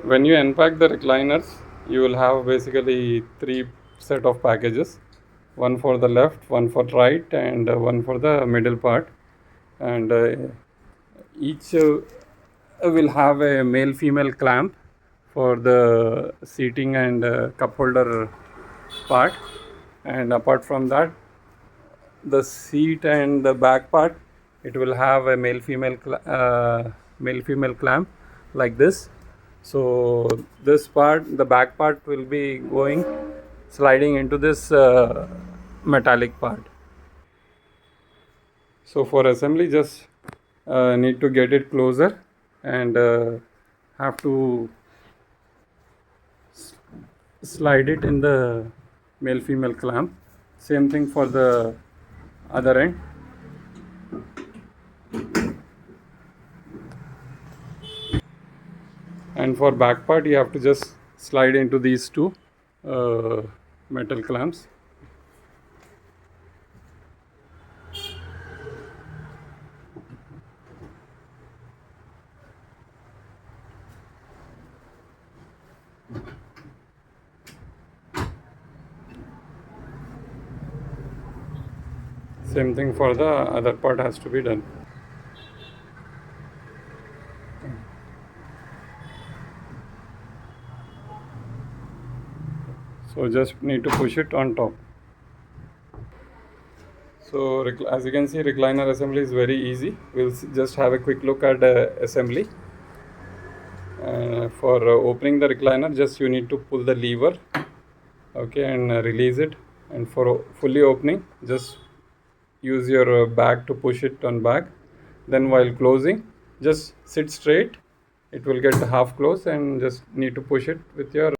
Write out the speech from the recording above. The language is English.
When you unpack the recliners, you will have basically three set of packages: one for the left, one for right, and one for the middle part. And each will have a male female clamp for the seating and cup holder part. And apart from that, the seat and the back part, it will have a male female clamp like this. So this part, the back part, will be going sliding into this metallic part. So for assembly, just need to get it closer and have to slide it in the male female clamp. Same thing for the other end. And for back part, you have to just slide into these two uh, metal clamps. Same thing for the other part has to be done. So just need to push it on top. So as you can see, recliner assembly is very easy. We'll just have a quick look at assembly. For opening the recliner, just you need to pull the lever, okay, and release it. And for fully opening, just use your bag to push it on back. Then while closing, just sit straight. It will get half closed, and just need to push it with your